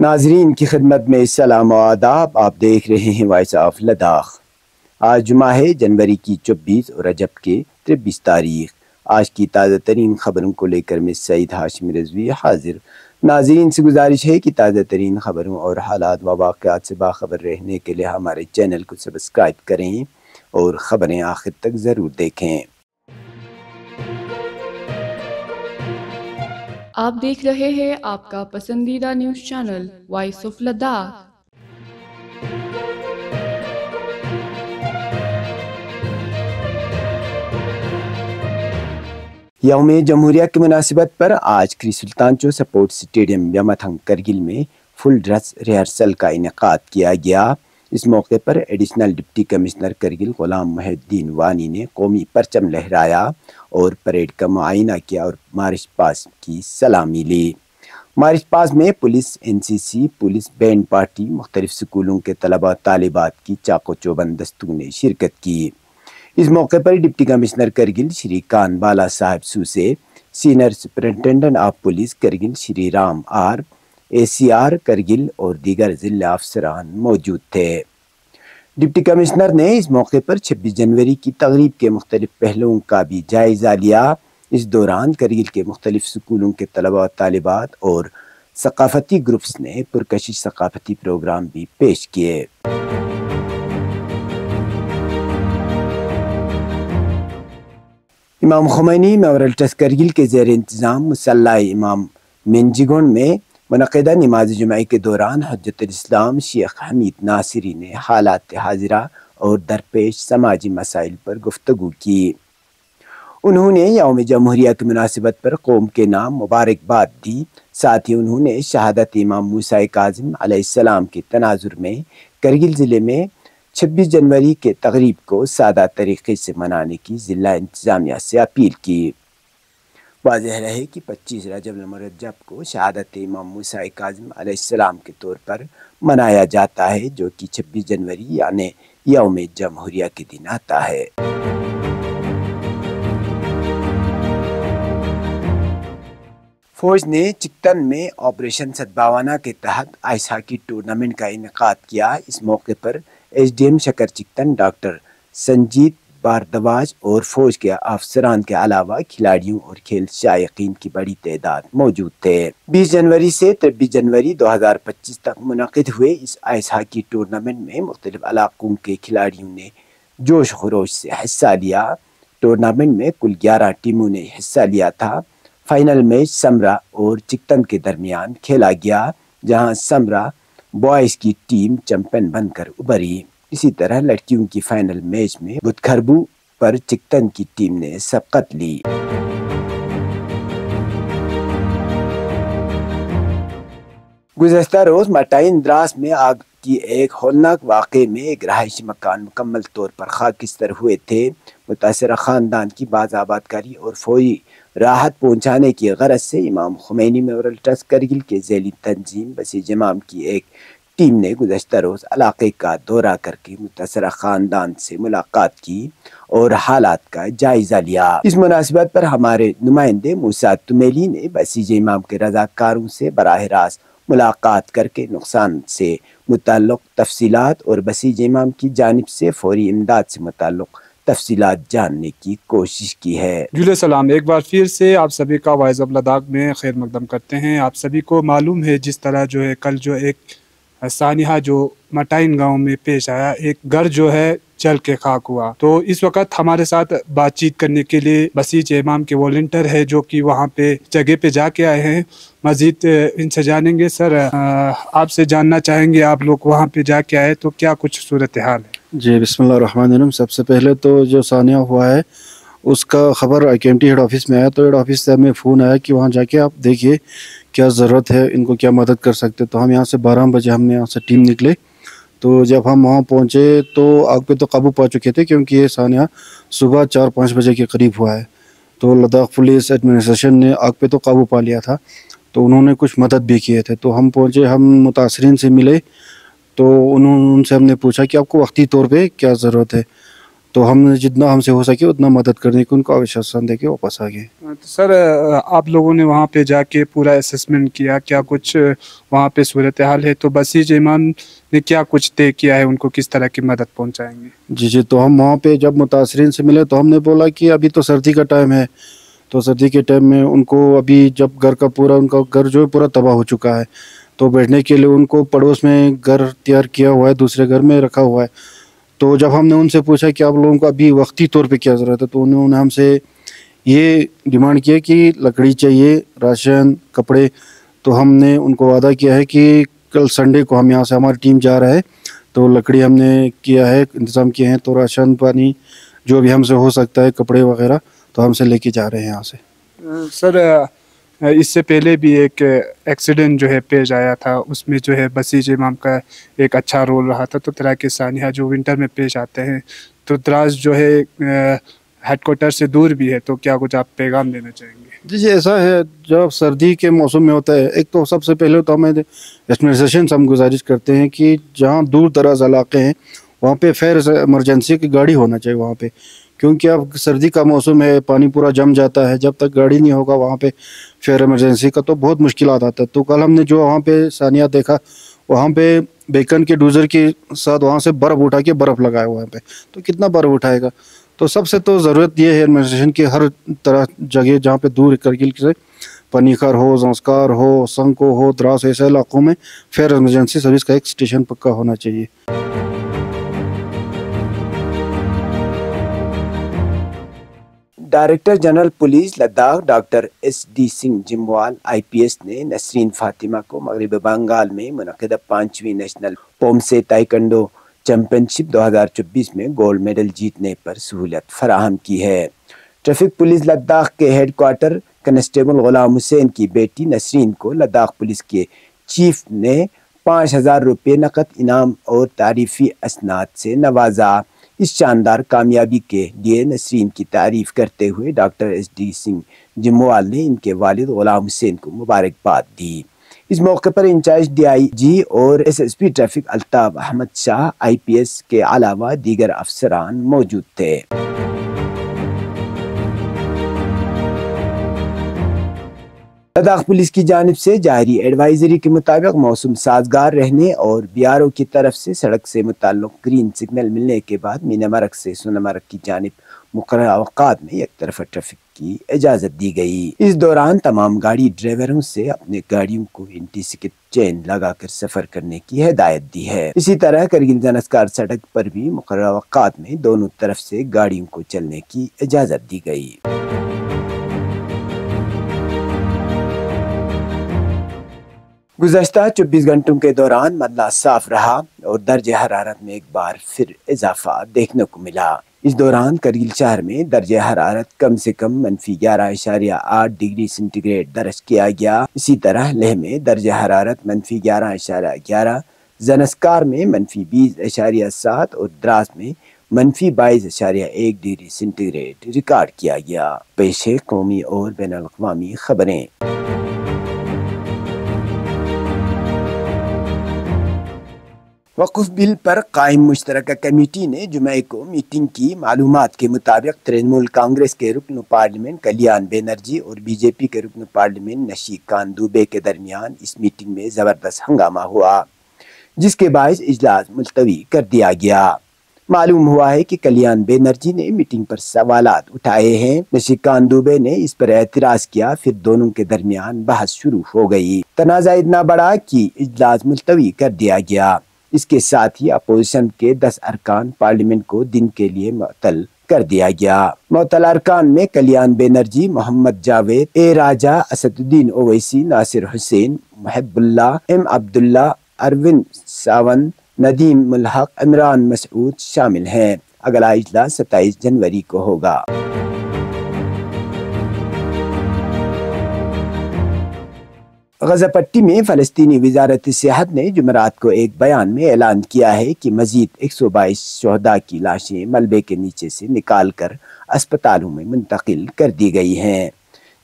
ناظرین کی خدمت میں سلام و آداب. آپ دیکھ رہے ہیں وائس آف لداخ. آج جمعہ ہے جنوری کی 24 اور رجب کے 23 تاریخ. آج کی تازہ ترین خبروں کو لے کر میں سعید ہاشم رضوی حاضر. ناظرین سے گزارش ہے کہ تازہ ترین خبروں اور حالات و واقعات سے باخبر رہنے کے لیے ہمارے چینل کو سبسکرائب کریں اور خبریں آخر تک ضرور دیکھیں. آپ دیکھ رہے ہیں آپ کا پسندیدہ news channel voice of Ladakh. یوم جمہوریہ کی مناسبت پر آج کری سلطان چو سپورٹ اسٹیڈیم یمتھنگ کرگل میں فل ڈریس ریہرسل کا انعقاد کیا گیا. اس موقع پر additional deputy commissioner Kargil Ghulam Mohi الدین وانی نے قومی پرچم لہرایا اور پریڈ کا معائنہ کیا اور مارچ پاسٹ کی سلامی لی. مارچ پاسٹ میں police, NCC، police band party, مختلف سکولوں کے طلباء طالبات کی چاق و چوبند دستوں نے شرکت کی. اس موقع پر ڈپٹی کمشنر کرگل شری کان بالا صاحب سوسے، senior superintendent of police Kargil Shri Ram R, ACR Kargil اور دیگر ضلع افسران موجود تھے. ڈپٹی کمشنر نے اس موقع پر 26 جنوری کی تقریب کے مختلف پہلوؤں کا بھی جائزہ لیا. اس دوران کرگل کے مختلف سکولوں کے طلباء و طالبات اور ثقافتی گروپس نے پرکشش ثقافتی پروگرام بھی پیش کیے. امام خمینی میموریل ٹرسٹ کرگل کے زیر انتظام مسلح امام مینجیگون میں منعقدہ نماز جمعہ کے دوران حجت الاسلام شیخ حمید ناصری نے حالات حاضرہ اور درپیش سماجی مسائل پر گفتگو کی. انہوں نے یوم جمہوریہ کی مناسبت پر قوم کے نام مبارکباد دی. ساتھ ہی انہوں نے شہادت امام موسیٰ کاظم علیہ السلام کے تناظر میں کرگل ضلع میں 26 جنوری کے تقریب کو سادہ طریقے سے منانے کی ضلع انتظامیہ سے اپیل کی. واضح رہے کہ 25 رجب المرجب کو شہادت امام موسیٰ کاظم علیہ السلام کے طور پر منایا جاتا ہے، جو کہ 26 جنوری یعنی یوم جمہوریہ کے دن آتا ہے. فوج نے چکتن میں آپریشن سدبھاونا کے تحت آئس ہاکی ٹورنامنٹ کا انعقاد کیا. اس موقع پر SDM شکر چکتن ڈاکٹر سنجیت بھاردواج اور فوج کے افسران کے علاوہ کھلاڑیوں اور کھیل شائقین کی بڑی تعداد موجود تھے. 20 جنوری سے 23 جنوری 2025 تک منعقد ہوئے اس آئس ہاکی ٹورنامنٹ میں مختلف علاقوں کے کھلاڑیوں نے جوش خروش سے حصہ لیا. ٹورنامنٹ میں کل 11 ٹیموں نے حصہ لیا تھا. فائنل میچ سمرا اور چکتن کے درمیان کھیلا گیا، جہاں سمرا بوائز کی ٹیم چیمپئن بن کر ابھری. اسی طرح لڑکیوں کی فائنل میچ میں بتخربو پر چکتن کی ٹیم نے سبقت لی. گزشتہ روز مٹائن دراس میں آگ کی ایک ہولناک واقعے میں ایک رہائشی مکان مکمل طور پر خاکستر ہوئے تھے. متاثرہ خاندان کی باز آباد کاری اور فوری راحت پہنچانے کی غرض سے امام خمینی میموریل ٹرسٹ کرگل کے ذیلی تنظیم بسیج امام کی ایک ٹیم نے گزشتہ روز علاقے کا دورہ کر کے متاثرہ خاندان سے ملاقات کی اور حالات کا جائزہ لیا. اس مناسبت پر ہمارے نمائندے موسیٰ تمیلی نے بسیج امام کے رضاکاروں سے براہ راست ملاقات کر کے نقصان سے متعلق تفصیلات اور بسیج امام کی جانب سے فوری امداد سے متعلق تفصیلات جاننے کی کوشش کی ہے. جل سلام، ایک بار پھر سے آپ سبھی کا وائس آف لداخ میں خیر مقدم کرتے ہیں. آپ سبھی کو معلوم ہے جس طرح جو ہے کل جو ایک سانحہ جو مٹائن گاؤں میں پیش آیا، ایک گھر جو ہے جل کے خاک ہوا. تو اس وقت ہمارے ساتھ بات چیت کرنے کے لیے بسیج امام کے والنٹر ہے جو کہ وہاں پہ جگہ پہ جا کے آئے ہیں. مزید ان سے جانیں گے. سر، آپ سے جاننا چاہیں گے، آپ لوگ وہاں پہ جا کے آئے تو کیا کچھ صورتحال ہے؟ جی، بسم اللہ الرحمن الرحیم. سب سے پہلے تو جو سانحہ ہوا ہے اس کا خبر KMT ہیڈ آفس میں آیا، تو ہیڈ آفس سے ہمیں فون آیا کہ وہاں جا کے آپ دیکھیے کیا ضرورت ہے، ان کو کیا مدد کر سکتے. تو ہم یہاں سے 12 بجے ہم نے یہاں سے ٹیم نکلے. تو جب ہم وہاں پہنچے تو آگ پہ تو قابو پا چکے تھے، کیونکہ یہ سانحہ صبح 4-5 بجے کے قریب ہوا ہے. تو لداخ پولیس ایڈمنسٹریشن نے آگ پہ تو قابو پا لیا تھا، تو انہوں نے کچھ مدد بھی کیے تھے. تو ہم پہنچے، ہم متاثرین سے ملے، تو ان سے ہم نے پوچھا کہ آپ کو وقتی طور پہ کیا ضرورت ہے. تو ہم نے جتنا ہم سے ہو سکے اتنا مدد کرنے کی ان کو آشواسن دے کے واپس آ گئے۔ تو سر آپ لوگوں نے وہاں پہ جا کے پورا اسسمنٹ کیا، کیا کچھ وہاں پہ صورتحال ہے، تو بسیج امام نے کیا کچھ طے کیا ہے، ان کو کس طرح کی مدد پہنچائیں گے؟ جی تو ہم وہاں پہ جب متاثرین سے ملے تو ہم نے بولا کہ ابھی تو سردی کا ٹائم ہے، تو سردی کے ٹائم میں ان کو ابھی جب گھر کا پورا ان کا گھر جو ہے پورا تباہ ہو چکا ہے، تو بیٹھنے کے لیے ان کو پڑوس میں گھر تیار کیا ہوا ہے، دوسرے گھر میں رکھا ہوا ہے۔ تو جب ہم نے ان سے پوچھا کہ آپ لوگوں کو ابھی وقتی طور پہ کیا ضرورت ہے، تو انہوں نے ہم سے یہ ڈیمانڈ کیا کہ لکڑی چاہیے، راشن، کپڑے۔ تو ہم نے ان کو وعدہ کیا ہے کہ کل سنڈے کو ہم یہاں سے ہماری ٹیم جا رہا ہے، تو لکڑی ہم نے کیا ہے، انتظام کیے ہیں، تو راشن پانی جو بھی ہم سے ہو سکتا ہے، کپڑے وغیرہ، تو ہم سے لے کے جا رہے ہیں یہاں سے۔ سر اس سے پہلے بھی ایک ایکسیڈنٹ جو ہے پیش آیا تھا، اس میں جو ہے بسیج امام کا ایک اچھا رول رہا تھا، تو تراک ثانیہ جو ونٹر میں پیش آتے ہیں، تو دراز جو ہے ہیڈ کوارٹر سے دور بھی ہے، تو کیا کچھ آپ پیغام دینا چاہیں گے؟ جی ایسا ہے، جب سردی کے موسم میں ہوتا ہے، ایک تو سب سے پہلے تو ہمیں ایڈمنسٹریشن سے ہم گزارش کرتے ہیں کہ جہاں دور دراز علاقے ہیں وہاں پہ فائر ایمرجنسی کی گاڑی ہونا چاہیے وہاں پہ، کیونکہ اب سردی کا موسم ہے، پانی پورا جم جاتا ہے، جب تک گاڑی نہیں ہوگا وہاں پہ فائر ایمرجنسی کا تو بہت مشکلات آتا ہے۔ تو کل ہم نے جو وہاں پہ ثانیہ دیکھا، وہاں پہ بیکن کے ڈوزر کے ساتھ وہاں سے برف اٹھا کے برف لگایا وہاں پہ، تو کتنا برف اٹھائے گا؟ تو سب سے تو ضرورت یہ ہے ایڈمنسٹریشن کی، ہر طرح جگہ جہاں پہ دور کرگل سے پنیخر ہو، زنسکار ہو، سنکو ہو، دراس، ایسے علاقوں میں فائر ایمرجنسی سروس کا ایک اسٹیشن پکا ہونا چاہیے۔ Director general police Ladakh doctor S D Singh Jamwal IPS نے نسرین فاطمہ کو مغربی بنگال میں منعقدہ 5ویں national poomsae taekwondo championship 2024 میں گولڈ میڈل جیتنے پر سہولت فراہم کی ہے۔ ٹریفک پولیس لداخ کے ہیڈ کوارٹر کنسٹیبل غلام حسین کی بیٹی نسرین کو لداخ پولیس کے چیف نے 5000 روپے نقد انعام اور تعریفی اسناد سے نوازا۔ اس شاندار کامیابی کے لیے نسرین کی تعریف کرتے ہوئے doctor S D Singh Jammwal نے ان کے والد غلام حسین کو مبارکباد دی۔ اس موقع پر انچارج DIG اور SSP traffic Altaf Ahmad Shah IPS کے علاوہ دیگر افسران موجود تھے۔ لداخ پولیس کی جانب سے جاری ایڈوائزری کے مطابق موسم سازگار رہنے اور BRO کی طرف سے سڑک سے متعلق گرین سگنل ملنے کے بعد مینا مرگ سے سونامرگ کی جانب مقررہ اوقات میں یک طرفہ ٹریفک کی اجازت دی گئی۔ اس دوران تمام گاڑی ڈرائیوروں سے اپنے گاڑیوں کو اینٹی سکٹ چین لگا کر سفر کرنے کی ہدایت دی ہے۔ اسی طرح کرگل زنسکار سڑک پر بھی مقررہ اوقات میں دونوں طرف سے گاڑیوں کو چلنے کی اجازت دی گئی۔ گزشتہ 24 گھنٹوں کے دوران مدلہ صاف رہا اور درجہ حرارت میں ایک بار پھر اضافہ دیکھنے کو ملا۔ اس دوران کرگل شہر میں درجہ حرارت کم سے کم -11.8 ڈگری سینٹی گریڈ درج کیا گیا۔ اسی طرح لیہ میں درجہ حرارت -11.11، زنسکار میں -20.7 اور دراس میں -22.1 ڈگری سینٹی گریڈ ریکارڈ کیا گیا۔ پیش ہے قومی اور بین الاقوامی خبریں۔ وقف بل پر قائم مشترکہ کمیٹی نے جمعہ کو میٹنگ کی۔ معلومات کے مطابق ترنمول کانگریس کے رکن پارلیمنٹ کلیان بینرجی اور BJP کے رکن پارلیمنٹ نشی کان دوبے کے درمیان اس میٹنگ میں زبردست ہنگامہ ہوا، جس کے باعث اجلاس ملتوی کر دیا گیا۔ معلوم ہوا ہے کہ کلیان بینرجی نے میٹنگ پر سوالات اٹھائے ہیں، نشی کان دوبے نے اس پر اعتراض کیا، پھر دونوں کے درمیان بحث شروع ہو گئی۔ تنازع اتنا بڑا کہ اجلاس ملتوی کر دیا گیا۔ اس کے ساتھ ہی اپوزیشن کے 10 ارکان پارلیمنٹ کو دن کے لیے معطل کر دیا گیا۔ معطل ارکان میں کلیان بینرجی، محمد جاوید، اے راجہ، اسد الدین اویسی، ناصر حسین، محب اللہ، M عبداللہ، اروند ساونت، ندیم ملحق، عمران مسعود شامل ہیں۔ اگلا اجلاس 27 جنوری کو ہوگا۔ غزہ پٹی میں فلسطینی وزارت صحت نے جمعرات کو ایک بیان میں اعلان کیا ہے کہ مزید 122 شہداء کی لاشیں ملبے کے نیچے سے نکال کر اسپتالوں میں منتقل کر دی گئی ہیں،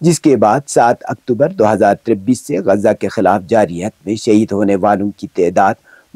جس کے بعد 7 اکتوبر 2023 سے غزہ کے خلاف جاری جنگ میں شہید ہونے والوں کی تعداد